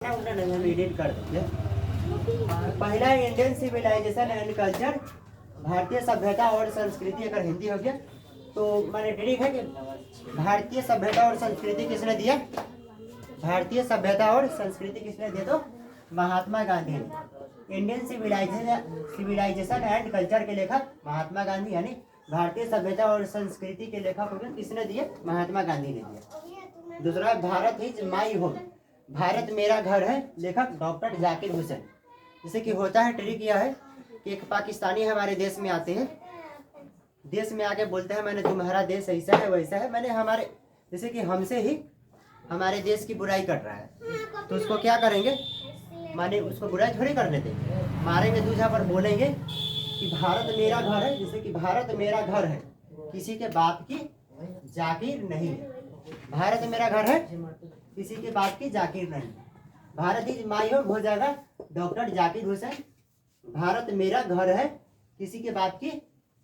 हम एडिट कर देंगे। पहला इंडियन सिविलाइजेशन एंड कल्चर, भारतीय सभ्यता और संस्कृति। अगर हिंदी हो गया तो मैंने ठीक है कि भारतीय सभ्यता और संस्कृति किसने दिया? भारतीय सभ्यता और संस्कृति किसने दिया? तो महात्मा गांधी ने। इंडियन सिविलाइजेशन एंड कल्चर के लेखक महात्मा गांधी, यानी भारतीय सभ्यता और संस्कृति के लेखक हो गए किसने दिए? महात्मा गांधी ने दिया। दूसरा, Bharat is my home, Bharat मेरा घर है, लेखक डॉक्टर जाकिर हुसैन। जैसे कि होता है, ट्रिक यह है कि एक पाकिस्तानी हमारे देश में आते हैं, देश में आके बोलते हैं मैंने तुम्हारा देश ऐसा है वैसा है, मैंने हमारे जैसे कि हमसे ही हमारे देश की बुराई कर रहा है, तो उसको क्या करेंगे? माने उसको बुराई थोड़ी करने देंगे, मारेंगे दूसरा पर बोलेंगे कि भारत मेरा घर है। जैसे कि भारत मेरा घर है, किसी के बाप की जागीर नहीं है। भारत मेरा घर है, किसी के बाप की जागीर नहीं। भारत इज माई होम हो जाएगा डॉक्टर जाकिर हुसैन। भारत मेरा घर है, किसी के बाप की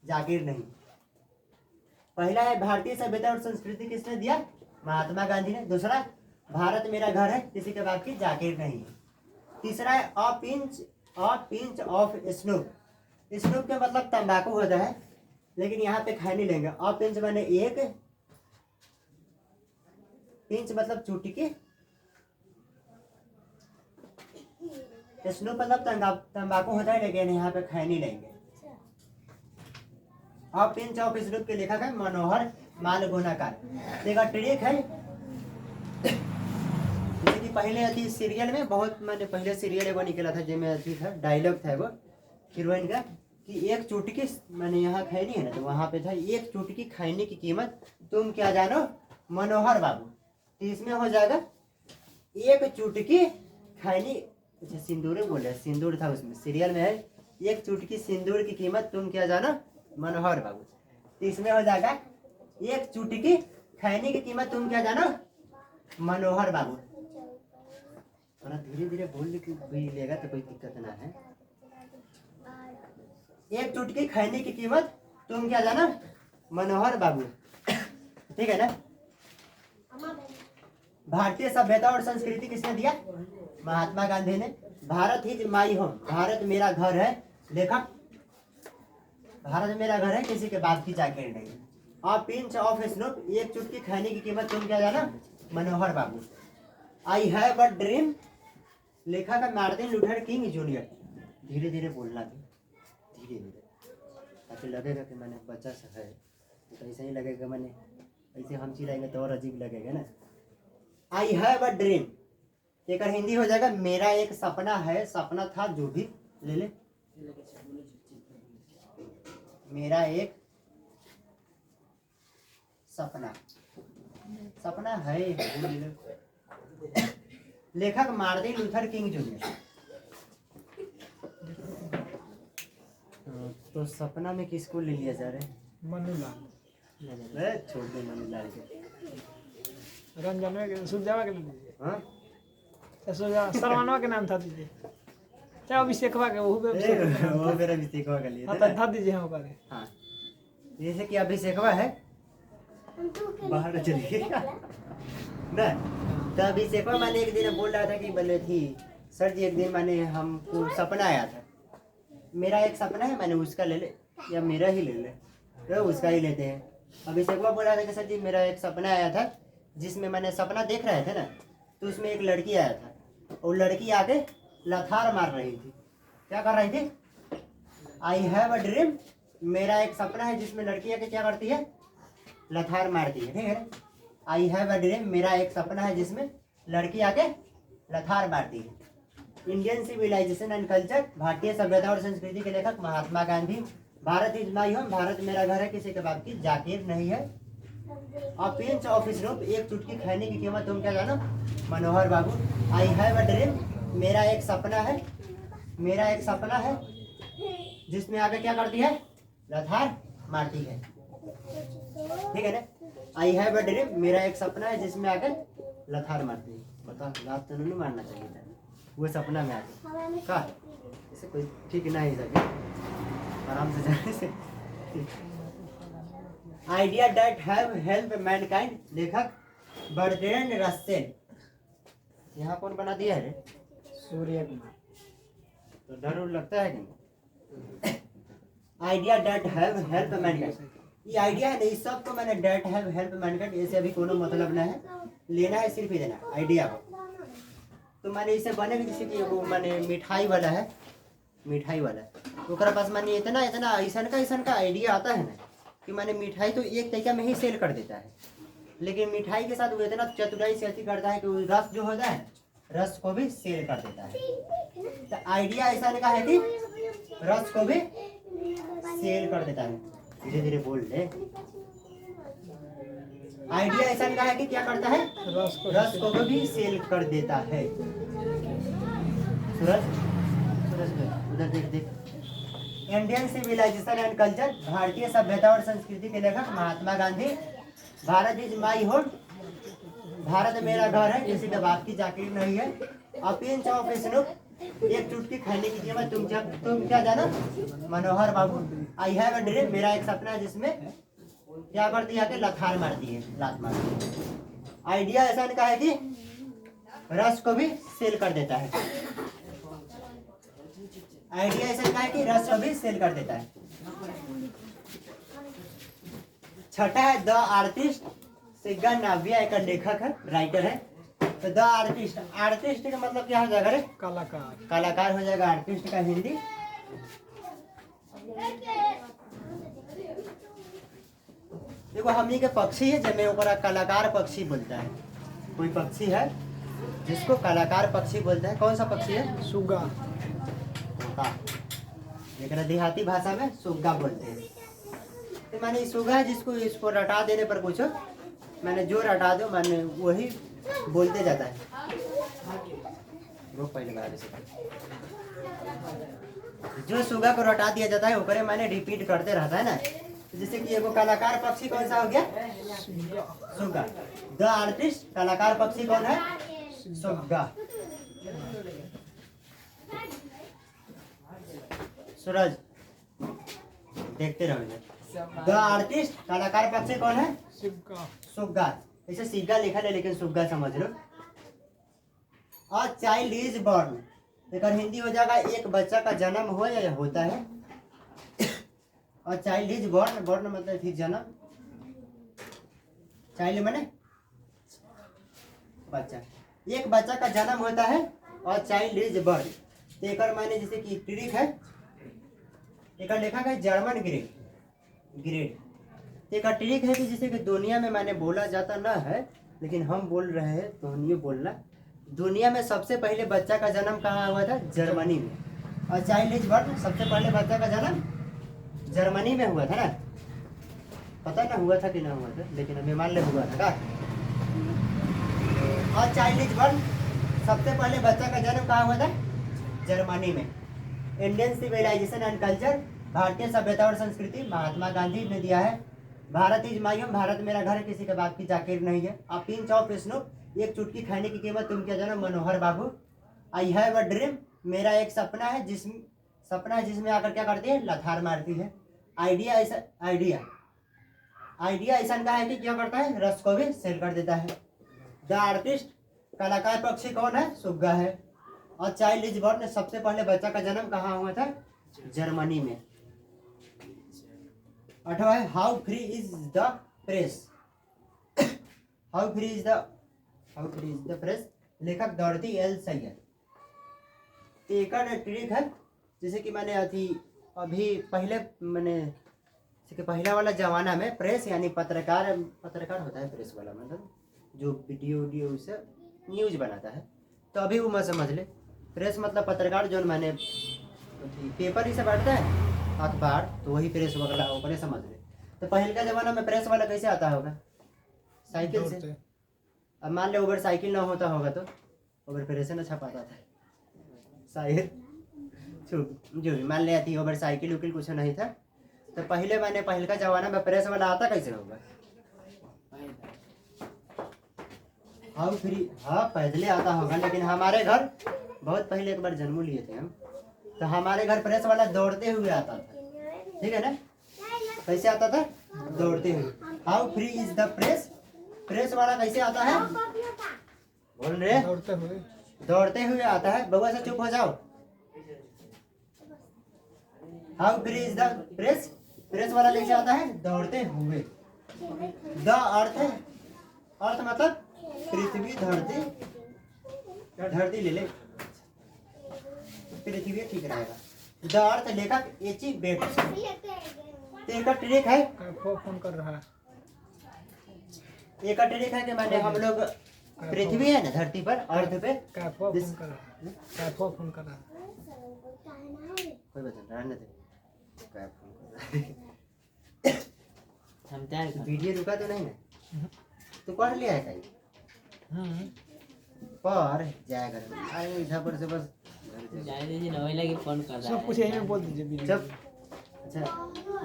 जागीर नहीं। पहला है भारतीय सभ्यता और संस्कृति किसने दिया? महात्मा गांधी ने। दूसरा, भारत मेरा घर है, किसी के बाप की जागीर नहीं। तीसरा है a pinch of snoop. Snoop का मतलब तंबाकू होता है, लेकिन यहाँ पे खैनी लेंगे। अ पिंच मैंने एक, पिंच मतलब चुटकी, स्नूप मतलब तंबाकू होता है, लेकिन यहाँ पे खैनी लेंगे। अ पिंच ऑफ स्नूप के लेखक है मनोहर मालगुनाकार। देखा ट्रिक है, जैसे कि पहले अथी सीरियल में बहुत, मैंने पहले सीरियल एगो निकला था जिसमें अथी था, डायलॉग था वो हीरोइन का कि एक चुटकी, मैंने यहाँ खैनी है ना, तो वहाँ पे था एक चुटकी खैनी की कीमत तुम क्या जानो मनोहर बाबू। तो इसमें हो जाएगा एक चुटकी खैनी, अच्छा सिंदूर बोले, सिंदूर था उसमें, सीरियल में है एक चुटकी सिंदूर की कीमत तुम क्या जानो मनोहर बाबू। तो इसमें हो जाएगा एक चुटकी खैनी की कीमत तुम क्या जानो मनोहर बाबू। थोड़ा धीरे धीरे बोल भी लेगा तो कोई दिक्कत ना है। एक चुटकी खैनी की कीमत तुम क्या जानो मनोहर बाबू, ठीक है ना। भारतीय सभ्यता और संस्कृति किसने दिया? महात्मा गांधी ने। Bharat is my home, Bharat मेरा घर है, लेखक भारत मेरा घर है, किसी के बाप की जागीर नहीं। अ पिंच ऑफ स्नूप, एक चुटकी खैनी की कीमत तुम क्या जाना Manohar babu. I have a dream, लेखक है मार्टिन लूथर किंग जूनियर। धीरे धीरे बोलना भी, धीरे धीरे, ताकि लगेगा कि मैंने बच्चा सा है, तो ऐसा ही लगेगा, मैंने ऐसे हम चिल्लाएंगे तो और अजीब लगेगा ना। आई हैव अ ड्रीम, एक हिंदी हो जाएगा मेरा एक सपना है, सपना था जो भी ले ले, मेरा एक सपना, सपना है ले ले। लेखक मार्टिन लूथर किंग जूनियर। तो सपना में किसको ले लिया जा रहा है? मनुलाल। छोड़ दे मनुलाल के, रंजन के सुरजावा के ले लीजिए। हाँ सरवनवा के नाम था दीजिए, चाहे अभिषेकवा के, वो फिर अभिषेकवा का लिए था दीजिए। हाँ कर, हाँ जैसे कि अभिषेकवा है बाहर चलिए ना, तो अभिषेकवा मैंने एक दिन बोल रहा था कि बोले थी सर जी एक दिन मैंने हमको सपना आया था, मेरा एक सपना है, मैंने उसका ले ले या मेरा ही ले ले, तो उसका ही लेते हैं। अभिषेकवा बोल रहा था कि सर जी मेरा एक सपना आया था, जिसमें मैंने सपना देख रहे थे ना, तो उसमें एक लड़की आया था, और लड़की आके लथार मार रही थी। क्या कर रही थी? आई हैव अ ड्रीम, मेरा एक सपना है, जिसमें लड़की आके क्या करती है? लथार मारती है, ठीक है। आई हैव अ ड्रीम, मेरा एक सपना है, जिसमें लड़की आके लथार मारती है। इंडियन सिविलाइजेशन एंड कल्चर, भारतीय सभ्यता और संस्कृति के लेखक Mahatma Gandhi. Bharat is my home, Bharat मेरा घर है, किसी के बाप की जागीर नहीं है। अ पिंच ऑफ स्नूप, एक चुटकी खैनी की कीमत तुम क्या जानो मनोहर babu. I have a dream, मेरा एक सपना है, मेरा एक सपना है, जिसमें आगे क्या करती है? लथार मारती है, ठीक है ना। आई हैव अ ड्रीम, मेरा एक सपना है, जिसमें आगे लथार मारती है। बता लात तो नहीं मारना चाहिए था, वो सपना में आगे का इसे कोई ठीक ना ही सके, आराम से जाने से। Idea that have help Mankind, लेखक बर्ट्रैंड रसेल। यहाँ कौन बना दिया है? सूर्य कुमार। तो डर उर लगता है कि idea that have help Mankind, ये आइडिया है नहीं, सब तो मैंने डैट हैव हेल्प मैनकाइंड ऐसे अभी कोनो मतलब ना है, लेना है सिर्फ ही देना आइडिया को। तो मैंने इसे बने भी जैसे कि वो मैंने मिठाई वाला है, मिठाई वाला तो ओकरा पास मैंने इतना इतना ऐसा का आइडिया आता है ना कि मैंने मिठाई तो एक तरीका में ही सेल कर देता है, लेकिन मिठाई के साथ वो इतना चतुराई से अति करता है कि वो रस जो होता है रस को भी सेल कर देता है। तो आइडिया ऐसा का है कि रस को भी सेल कर देता है। धीरे धीरे बोल ले। आइडिया ऐसा का है कि क्या करता है? रस को भी सेल कर देता है। सूरज उधर देख देख। इंडियन सिविलाइजेशन एंड कल्चर, भारतीय सभ्यता और संस्कृति के लेखक Mahatma Gandhi. Bharat is my home, Bharat मेरा घर है, किसी का बाप की जाकिर नहीं है। अ पिंच ऑफ स्नूप, एक चुटकी खाने की कीमत तुम क्या जानो? मनोहर babu. I have a dream, मेरा एक सपना है जिसमें क्या करती है? लथार मारती है, लात मारती है। आइडिया ऐसा का है कि रस को भी सेल कर देता है। आइडिया ऐसा का है कि रस को भी सेल कर देता है। छठा है द आर्टिस्ट, सिग्गा नाविया एक लेखक है, राइटर है। तो द आर्टिस्ट, आर्टिस्ट का मतलब क्या हो जाएगा रे? कलाकार। कलाकार हो जाएगा आर्टिस्ट का हिंदी। देखो हमनी के पक्षी है जब ओकरा कलाकार पक्षी बोलता है। कोई पक्षी है जिसको कलाकार पक्षी बोलता है। कौन सा पक्षी है? सुग्गा। लेकिन देहाती भाषा में सुग्गा बोलते हैं। तो मैंने सुग्गा है जिसको इसको रटा देने पर पूछो, मैंने जो रटा दो मैंने वही बोलते जाता है। वो पहले बार से जो सुग्गा को रटा दिया जाता है ऊपर मैंने रिपीट करते रहता है ना। जैसे कि एगो कलाकार पक्षी कौन सा हो गया? सुग्गा। द आर्टिस्ट, कलाकार पक्षी कौन है? सुग्गा। सूरज देखते रहोगे। द आर्टिस्ट, कलाकार पक्षी कौन है? सुग्गा। सुग्गा। इसे सिग्गा लिखा है लेकिन सुग्गा समझ लो। अ चाइल्ड इज बॉर्न, लेकिन हिंदी हो जाएगा एक बच्चा का जन्म हो या होता है। और चाइल्ड इज बॉर्न, बॉर्न मतलब ठीक जन्म, चाइल्ड माने बच्चा, एक बच्चा का जन्म होता है और चाइल्ड इज बॉर्न। तो एक माने जैसे कि ट्रिक है, एक लेखा है जर्मन ग्रेड। एक ट्रिक है कि जैसे कि दुनिया में मैंने बोला जाता ना है लेकिन हम बोल रहे हैं तो हम ये बोलना, दुनिया में सबसे पहले बच्चा का जन्म कहाँ हुआ था? जर्मनी में। और चाइल्ड इज बॉर्न, सबसे पहले बच्चा का जन्म जर्मनी में हुआ था ना। पता ना हुआ था कि ना हुआ था, लेकिन हमें मान ले हुआ था का। और चाइल्ड इज बॉर्न, सबसे पहले बच्चा का जन्म कहाँ हुआ था? जर्मनी में। इंडियन सिविलाइजेशन एंड कल्चर, भारतीय सभ्यता और संस्कृति, महात्मा गांधी ने दिया है। Bharat is my home, Bharat मेरा घर है, किसी के बाप की जाकिर नहीं है। अ पिंच ऑफ स्नूप, एक चुटकी खाने की कीमत तुम क्या जानो? मनोहर babu. I have a dream, मेरा एक सपना है जिसमें आकर क्या करती है? लथार मारती है। आइडिया ऐसा का है कि क्या करता है? रस को भी सेल कर देता है। द आर्टिस्ट, कलाकार पक्षी कौन है? सुग्गा है। और चाइल्ड इज बॉर्न, सबसे पहले बच्चा का जन्म कहाँ हुआ था? जर्मनी में। अठवा है how free is the press, how free is the press, लेखक डॉरथी एल सैयद। एक ट्रिक है जैसे कि मैंने अभी पहले मैंने पहला वाला जमाना में प्रेस यानी पत्रकार होता है, प्रेस वाला मतलब जो वीडियो से न्यूज बनाता है। तो अभी वो मत समझ ले, प्रेस मतलब पत्रकार, जो मैंने पेपर ही से बैठता है अखबार, तो वही प्रेस वगैरह ऊपर समझ ले। तो पहले का जमाना में प्रेस वाला कैसे आता होगा? साइकिल से। अब मान ले ओवर साइकिल ना होता होगा तो ओवर प्रेस से ना छपाता था शायद, जो भी मान ले आती ओवर साइकिल उकिल कुछ नहीं था। तो पहले का जमाना में प्रेस वाला आता कैसे होगा? हाउ फ्री, हाँ पैदले आता होगा, लेकिन हमारे घर बहुत पहले एक बार जन्म लिए थे हम, तो हमारे घर प्रेस वाला दौड़ते हुए आता था। ठीक है ना? कैसे आता था? दौड़ते हुए। How free is the press, press वाला कैसे आता है? बोल रहे? दौड़ते हुए। दौड़ते हुए आता है। बउआ से चुप हो जाओ। How press the press press वाला कैसे आता है? दौड़ते हुए। द अर्थ है, अर्थ मतलब पृथ्वी, धरती, धरती ले ले, पृथ्वी ठीक रहेगा। द अर्थ लेखक एची बेट। एक ट्रिक है, फोन कर रहा है। एक ट्रिक है कि मैंने हम लोग पृथ्वी है ना धरती पर, अर्थ पे कैफो फोन कर रहा है। कैफो फोन कर रहा है। कोई बता रहने दे। क्या फोन कर रहा है? वीडियो रुका तो नहीं ना? तू पढ़ लिया है कहीं? पढ़ जाया कर। आए इधर पर से बस जाने दीजिए ना, वही लगी फोन कर रहा सब कुछ यही में बोल दीजिए वीडियो। जब अच्छा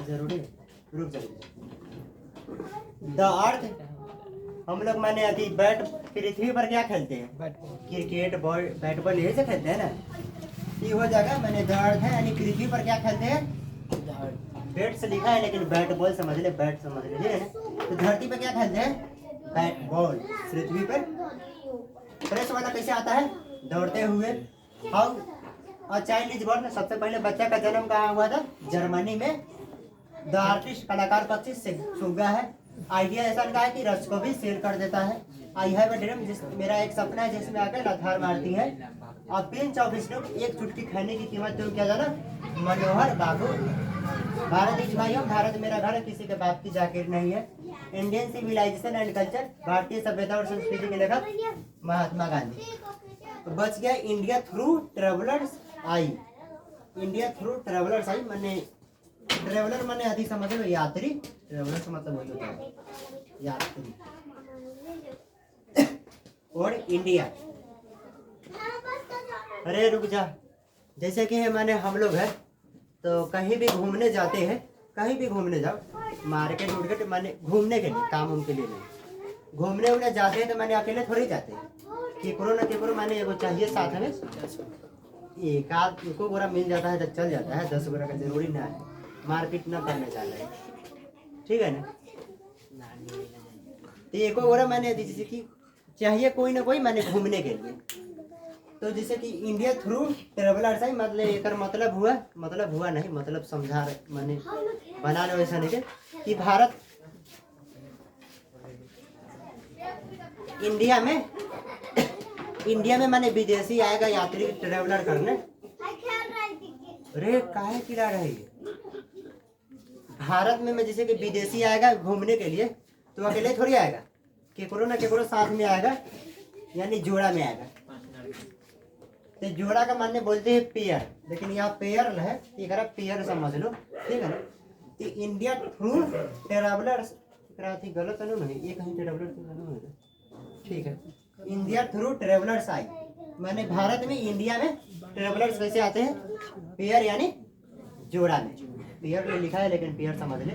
जरूरी है। रुक जा। द अर्थ हम लोग माने अभी बैट पृथ्वी पर क्या खेलते हैं? Bat ball. Cricket ball bat ball यही से खेलते हैं ना। ये हो जाएगा मैंने द अर्थ है यानी पृथ्वी पर क्या खेलते हैं? बैट से लिखा है लेकिन बैट बॉल समझ ले, बैट समझ ले, ठीक है ना। तो धरती पर क्या खेलते हैं? Bat ball. पृथ्वी पर प्रेस वाला कैसे आता है? दौड़ते हुए। How a child is born, सबसे पहले बच्चा का जन्म कहाँ हुआ था? जर्मनी में। द आर्टिस्ट कलाकार पक्षी सुग्गा है। आइडिया ऐसा का है कि रस को भी शेयर कर देता है। आई हैव अ ड्रीम, मेरा एक सपना है जिसमें आकर लथार मारती है। और पिंच ऑफ स्नूप, एक चुटकी खाने की कीमत तुम क्या जाना? Manohar babu. Bharat is my home, Bharat मेरा घर है, किसी के बाप की जाकिर नहीं है। इंडियन सिविलाइजेशन एंड कल्चर, भारतीय सभ्यता और संस्कृति के लेखक महात्मा गांधी। तो बच गया इंडिया थ्रू ट्रेवलर्स आई। इंडिया थ्रू ट्रेवलर्स आई मैंने ट्रेवलर मैंने अधिक समझ लो यात्री, ट्रेवलर का मतलब होता है यात्री। और इंडिया, अरे रुक जा। जैसे कि माने हम लोग है तो कहीं भी घूमने जाते हैं, कहीं भी घूमने जाओ, मार्केट उर्केट माने घूमने के लिए, काम उनके लिए नहीं। घूमने उन्हें जाते हैं तो मैंने अकेले थोड़ी जाते हैं, केकरो न केकरो मैंने एगो चाहिए साथ में। एक आध को गोरा मिल जाता है तो चल जाता है, 10 गोरा का जरूरी ना है। मारपीट न करने जाना है, ठीक है ना। तो एक गोरा मैंने जैसे कि चाहिए कोई ना कोई मैंने घूमने के लिए। तो जैसे कि इंडिया थ्रू ट्रेवलर्स है मतलब एक मतलब हुआ नहीं, मतलब समझा मैंने बना लो ऐसा नहीं कि भारत इंडिया में मैंने विदेशी आएगा यात्री ट्रेवलर करने। अरे काहे चिल्ला रही है? भारत में मैं जैसे कि विदेशी आएगा घूमने के लिए तो अकेले थोड़ी आएगा, केकरो ना केकरो साथ में आएगा, यानी जोड़ा में आएगा। तो जोड़ा का मानने बोलते हैं पेयर, लेकिन यहाँ पेयर है, एक पेयर समझ लो, ठीक है ना। तो इंडिया थ्रू ट्रेवलर्स गलत नहीं, ये कहीं ट्रेवलर ठीक है। इंडिया थ्रू ट्रेवलर्स आई माने भारत में, इंडिया में ट्रेवलर्स कैसे आते हैं? पेयर यानी जोड़ा में। पेयर में लिखा है लेकिन पेयर समझ ले,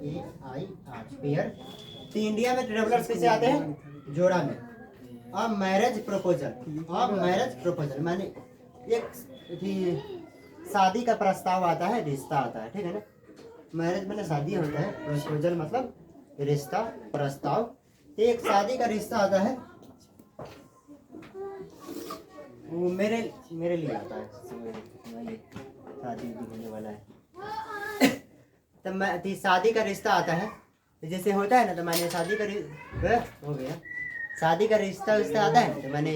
AIR पेयर। तो इंडिया में ट्रेवलर्स कैसे आते हैं? जोड़ा में। अब मैरिज प्रपोजल, माने एक शादी का प्रस्ताव आता है, रिश्ता आता है, ठीक है ना। मैरिज मैंने शादी होता है, प्रपोजल मतलब रिश्ता, प्रस्ताव। एक शादी का रिश्ता आता है, वो मेरे लिए आता है, शादी होने वाला है। तो मैं शादी का रिश्ता आता है, जैसे होता है ना, तो मैंने शादी का हो गया, शादी का रिश्ता आता है। तो मैंने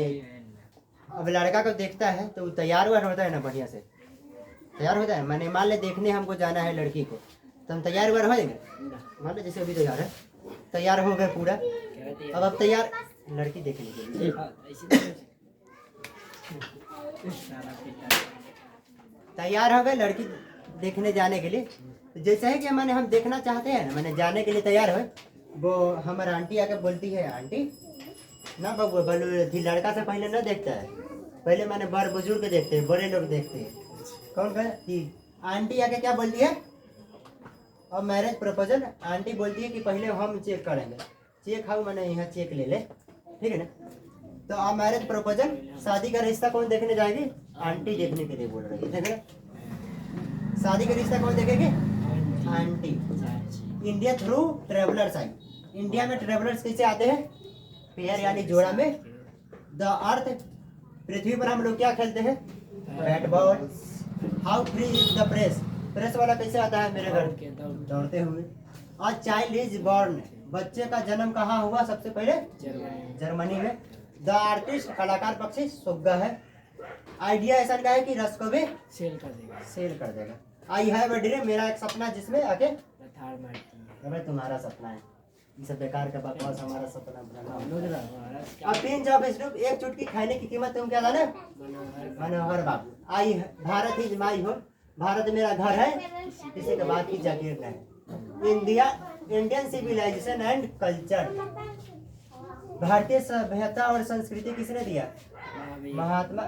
अब लड़का को देखता है तो तैयार हुआ होता है ना, बढ़िया से तैयार होता है। मैंने मान ले देखने हमको जाना है लड़की को, तो हम तैयार हुआ हो जाएंगे। मान ले जैसे अभी तैयार है, तैयार हो गए पूरा। अब तैयार लड़की देखने के लिए, तैयार हो गए लड़की देखने जाने के लिए। जैसे है कि मैंने हम देखना चाहते हैं ना, मैंने जाने के लिए तैयार हो, वो हमारा आंटी आके बोलती है, आंटी ना बाबू लड़का से पहले ना देखता है, पहले मैंने बड़ बुजुर्ग देखते हैं, बड़े लोग देखते हैं। कौन कहती आंटी आके क्या बोलती है? और मैरिज प्रपोजल आंटी बोलती है कि पहले हम चेक करेंगे। चेक हाउ मैंने यहाँ चेक ले ले, ठीक है ना। तो अब मैरिज प्रपोजल, शादी का रिश्ता कौन देखने जाएगी? आंटी देखने के लिए बोल रही है, ठीक है। शादी का रिश्ता कौन देखेगी? आंटी। इंडिया थ्रू ट्रेवलर्स आई, इंडिया में ट्रेवलर्स कैसे आते हैं? पेयर यानी जोड़ा में। द अर्थ, पृथ्वी पर हम लोग क्या खेलते हैं? Bat ball. How free is the press, press वाला कैसे आता है मेरे घर? दौड़ते हुए। अ चाइल्ड इज बॉर्न, बच्चे का जन्म कहाँ हुआ सबसे पहले? जर्मनी में। द आर्टिस्ट, कलाकार पक्षी सुग्गा है। आइडिया ऐसा का है कि रस को भी सेल कर देगा। सेल कर देगा। आई हैव अ ड्रीम, मेरा एक सपना जिसमें आके थार मारती है। अबे तुम्हारा सपना है, ये सब बेकार का बकवास, हमारा सपना बनाना। लोग रहा अब पिंच ऑफ स्नूप, एक चुटकी खाने की कीमत तुम क्या जाने? Manohar babu. I Bharat is my home, Bharat मेरा घर है, किसी के बात की जागीर नहीं। India, Indian civilisation and culture, भारतीय सभ्यता और संस्कृति किसने दिया? महात्मा